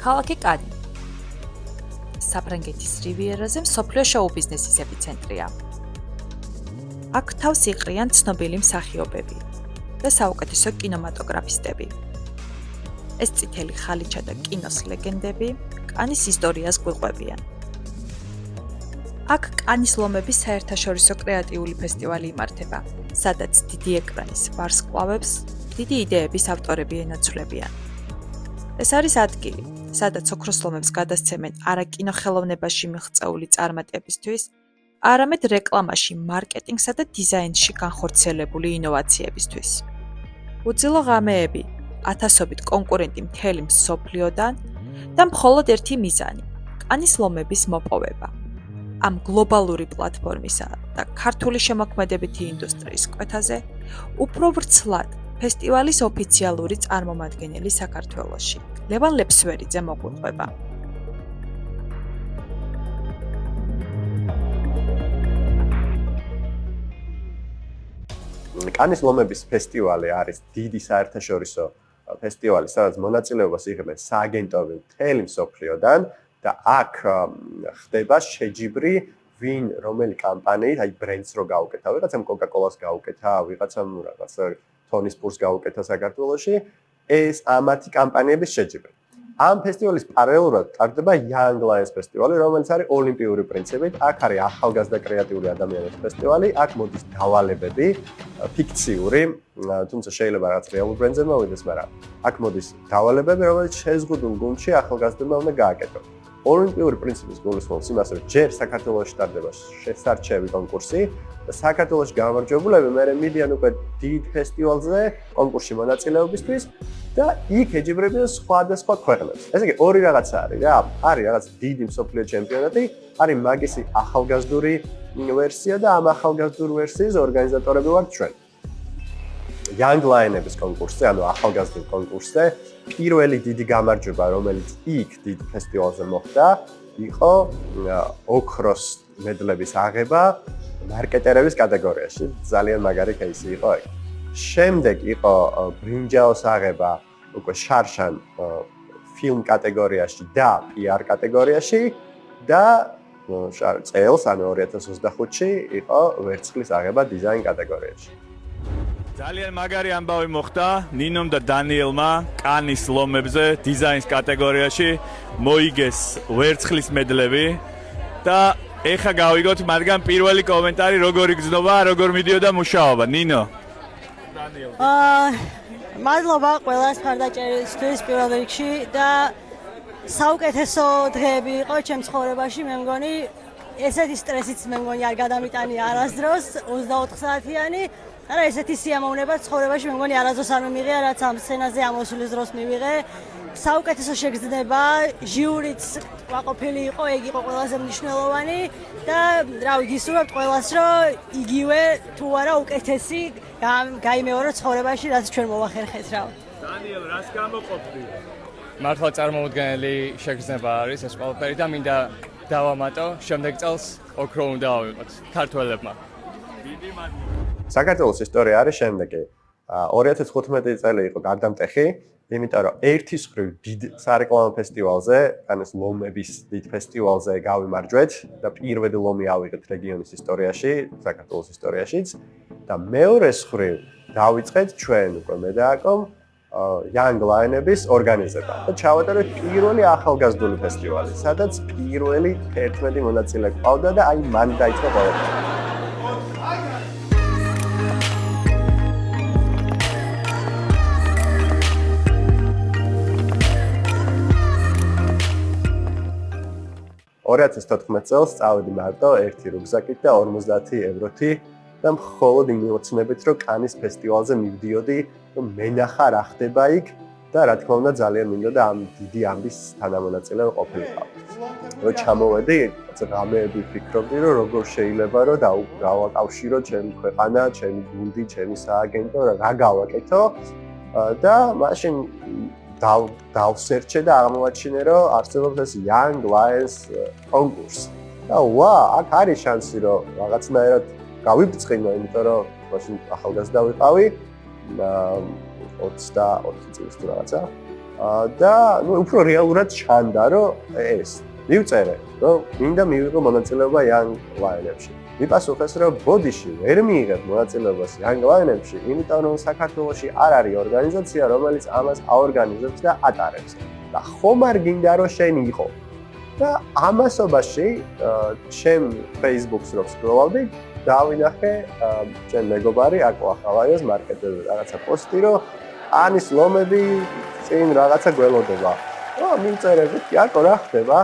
ქალაქი კანი. საფრანგეთის რივიერაზე მსოფლიო შოუ-ბიზნესის ეპიცენტრია. აქ თავს იყრიან ცნობილი მსახიობები და საუკეთესო კინემატოგრაფისტები. ეს წითელი ხალიჩა და კინოს ლეგენდები კანის ისტორიას გვიყვებიან. აქ კანის ლომების საერთაშორისო კრეატიული ფესტივალი იმართება, სადაც დიდი ეკრანის ვარსკვლავებს დიდი იდეების ავტორები ენაცვლებიან. ეს არის ადგილი, სადაც ოქროს ლომებს გადასცემენ არა კინოხელოვნებაში მიღწეული წარმატებისთვის, არამედ რეკლამაში, მარკეტინგსა და დიზაინში განხორციელებული ინოვაციებისთვის. უძილო ღამეები, ათასობით კონკურენტი მთელი მსოფლიოდან და მხოლოდ ერთი მიზანი, კანის ლომების მოპოვება. ამ გლობალური პლატფორმისა და ქართული შემოქმედებითი ინდუსტრიის კვეთაზე უფრო ვრცლად ფესტივალის ოფიციალური წარმომადგენელი საქართველოში, ლევან ლეფსვერიძე მოგვიყვება. კანის ლომების ფესტივალი არის დიდი საერთაშორისო ფესტივალი, სადაც მონაწილეობას იღებენ სააგენტოები მთელი მსოფლიოდან და აქ ხდება შეჯიბრი ვინ რომელი კამპანიით, აი ბრენდს რო გაუკეთა, ვიღაცამ კოკა-კოლას გაუკეთა, ვიღაცამ რაღაც თონის პურს გაუკეთა საქართველოში, ეს ამათი კამპანიების შეჯიბრი. ამ ფესტივალის პარალელურად ტარდება Young Lions ფესტივალი, რომელიც არის ოლიმპიური პრინციპით. აქ არის ახალგაზრდა კრეატიული ადამიანების ფესტივალი, აქ მოდის დავალებები, ფიქციური, თუმცა შეიძლება რაღაც რეალურ ბრენდზე მოვიდეს, მაგრამ აქ მოდის დავალებები, რომელიც შეზღუდულ გუნდში ახალგაზრდებმა უნდა გააკეთონ. ოლიმპიური პრინციპის გულისხმობს იმას, რომ ჯერ საქართველოში ტარდება შესარჩევი კონკურსი და საქართველოში გამარჯვებულები მერე მიდიან უკვე დიდ ფესტივალზე კონკურსში მონაწილეობისთვის და იქ ეჯიბრებიან სხვადასხვა ქვეყნებს. ესე იგი ორი რაღაცა არის რა. არის რაღაც დიდი მსოფლიო ჩემპიონატი, არის მაგისი ახალგაზრდული ვერსია და ამ ახალგაზრდული ვერსიის ორგანიზატორები ვართ ჩვენ. Young Lions-ების კონკურსზე, ანუ ახალგაზრდულ კონკურსზე, პირველი დიდი გამარჯვება, რომელიც იქ დიდ ფესტივალზე მოხდა, იყო ოქროს მედლების აღება მარკეტერების კატეგორიაში. ძალიან მაგარი кейსი იყო ეგ. შემდეგ იყო ბრინჯაოს აღება უკვე შარშან ფილმ კატეგორიაში და PR კატეგორიაში და წელს, ანუ 2025-ში იყო ვერცხლის აღება დიზაინ კატეგორიაში. ძალიან მაგარი ამბავი მოხდა ნინომ და დანიელმა კანის ლომებზე დიზაინის კატეგორიაში მოიგეს ვერცხლის მედლები და ეხა გავიგოთ მათგან პირველი კომენტარი როგორ იგრძნობა, როგორ მიდიოდა მუშაობა. ნინო. დანიელ. მადლობა ყველას მხარდაჭერისთვის პირველ რიგში და საუკეთესო დღეები იყო ჩემ ცხოვრებაში, მე მგონი ესეთი სტრესიც მე მგონი არ გადამიტანია არასდროს 24 საათიანი. არა ესეთი სიამოვნება ცხოვრებაში მე მგონი არასდროს არ მიმიღია, რაც ამ სცენაზე ამოსulis დროს მივიღე. საუკეთესო შეგრძნება, ჟიურიც ყვაყოფილი იყო, ეგ იყო ყველაზე მნიშვნელოვანი და რა ვიცი, გისურვებთ ყველას, რომ იგივე თუ არა უკეთესი გაიმეორო ცხოვრებაში, რაც ჩვენ მოვახერხეთ რა. დანიელ, რას გამოყოფდი? მართლა წარმოუდგენელი შეგრძნება არის ეს ყველაფერი და მინდა დავამატო, შემდეგ წელს ოქრო უნდა ავიღოთ ქართველებმა. დიდი მადლობა. საქართველოს ისტორია არის შემდეგი. 2015 წელი იყო გარდამტეხი, იმიტომ რომ ერთის მხრივ დიდ სარეკლამო ფესტივალზე, კანის ლომების დიდ ფესტივალზე გავიმარჯვეთ და პირველი ლომი ავიღეთ რეგიონის ისტორიაში, საქართველოს ისტორიაშიც და მეორეს მხრივ დავიწყეთ ჩვენ უკვე მე და აკომ Young Lions-ების ორგანიზება და ჩავატარეთ პირველი ახალგაზრდული ფესტივალი, სადაც პირველი 11 მონაწილე ყავდა და აი მან დაიწყო ყველაფერი. Oriates 2014 წელს წავედი მარტო 1 რუგზაკით და 50 ევროთი და მხოლოდ იმ ოცნებით რომ კანის ფესტივალზე მივდიოდი, რომ მენახა რა ხდება იქ და რა თქმა უნდა ძალიან მინდა და ამ დიდი ამბის თანამონაწილე ყოფილიყავ. Რო ჩამოვედი, ღამეები ვფიქრობდი, რომ როგორ შეიძლება რომ გავაკავშირო ჩემი ქვეყანა, ჩემი გუნდი, ჩემი სააგენტო, რა გავაკეთო და მაშინ დავსერჩე და აღმოაჩინე, რომ არსებობს ეს Young Lions კონკურსი. და აქ არის შანსი, რომ რაღაცნაირად გავიბწყინო, იმიტომ რომ მაშინ ახალგაზრდა ვიყავი 24 წლის თუ რაღაცა და უფრო რეალურად ჩანდა, რომ ეს მივწერე, რომ მინდა მივიღო მონაწილეობა Young Lions-ში. მიპასუხეს, რომ ბოდიში ვერ მიიღებ მონაწილეობას Young Lions-ში, იმიტომ რომ საქართველოში არ არის ორგანიზაცია, რომელიც ამას აორგანიზებს და ატარებს. და ხომ არ გინდა რომ შენ იყო. და ამასობაში ჩემ Facebook-ს რო სკროლავდი, დავინახე ჩემ მეგობარი აკო ახალაიოს მარკეტინგზე რაღაცა პოსტი, რომ ანის ლომები წინ რაღაცა გველოდება. მივწერებით, აკო რა ხდება?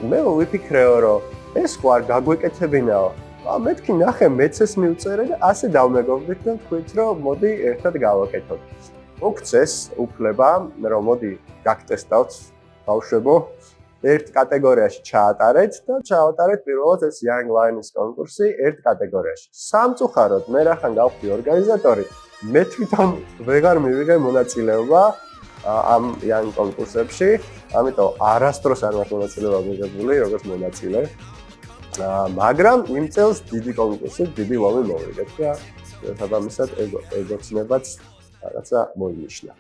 მე ვიფიქრეო, რომ ეს ხო არ გაგვეკეთებინაო. მეთქი ნახე, მეც ეს მივწერე და ასე დავმეგობრდით და თქვით, რომ მოდი ერთად გავაკეთოთ. მოგცეს უფლება, რომ მოდი გაგტესტავთ ბავშვებო. ერთ კატეგორიაში ჩაატარეთ და ჩაატარეთ პირველად ეს Young Lions კონკურსი ერთ კატეგორიაში. სამწუხაროდ მე რახან გავხდი ორგანიზატორი, მე თვითონ ვეღარ მივიღე მონაწილეობა ამ Young კონკურსებში, ამიტომ არასდროს არ მაქვს მონაწილეობა მიღებული როგორც მონაწილე. მაგრამ იმ წელს დიდი კონკურსი, დიდი ლომი მოვიგეთ და შესაბამისად ეგოცნებაც რაღაცა მოინიშნა.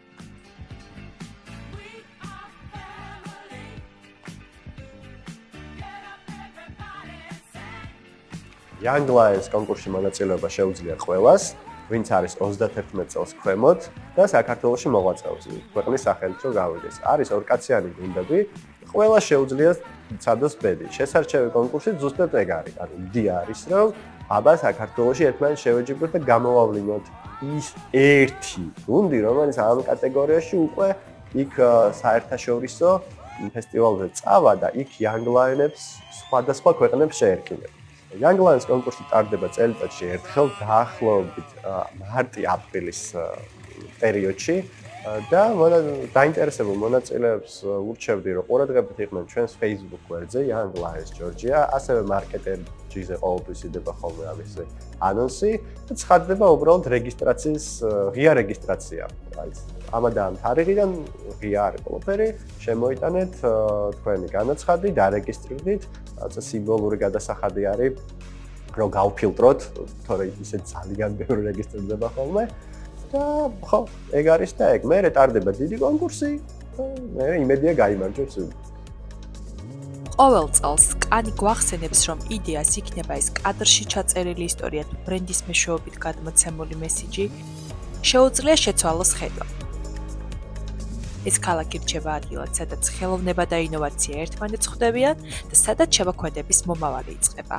Young Lions კონკურსში მონაწილეობა შეუძლია ყველას, ვინც არის 31 წელს ქვემოთ და საქართველოში მოღვაწეობს ქვეყნის სახელით რომ გავიდეს. არის ორკაციანი გუნდები, ყველას შეუძლია ცადოს ბედი. შესარჩევი კონკურსი ზუსტად ეგ არის. ანუ იდეა არის, რომ აბა საქართველოში ერთმანეთს შევეჯიბროთ და გამოვავლინოთ ის ერთი გუნდი, რომელიც ამ კატეგორიაში უკვე იქ საერთაშორისო ფესტივალზე წავა და იქ Young Lions-ებს სხვადასხვა ქვეყნებს შეერკინებს. Young Lions კონკურსი ტარდება წელიწადში ერთხელ დაახლოებით მარტი-აპრილის პერიოდში და დაინტერესებულ მონაწილეებს ურჩევდი, რომ ყურადღებით იყვნენ ჩვენს Facebook გვერდზე Young Lions Georgia, ასევე მარკეტინგზე ყოველთვის იდება ხოლმე ამისი ანონსი და ცხადდება უბრალოდ რეგისტრაციის ღია რეგისტრაცია. აი ამადამ თარიღიდან ღია არის ყველაფერი, შემოიტანეთ თქვენი განაცხადი, დარეგისტრირდით, რაღაცა სიმბოლური გადასახადი არის, რომ გავფილტროთ, თორე ისე ძალიან ბევრი რეგისტრირდება ხოლმე. და ხო, ეგ არის და ეგ. მერე ტარდება დიდი კონკურსი და მე იმედია გაიმარჯვებს. ყოველ წელს კანი გვახსენებს, რომ იდეას იქნება ეს კადრში ჩაწერილი ისტორია თუ ბრენდის მეშვეობით გადმოცემული მესიჯი, შეუძლია შეცვალოს ხედვა. ეს ქალაქი რჩება ადგილად, სადაც ხელოვნება და ინოვაცია ერთმანეთს ხვდებიან და სადაც შემოქმედების მომავალი იწყება.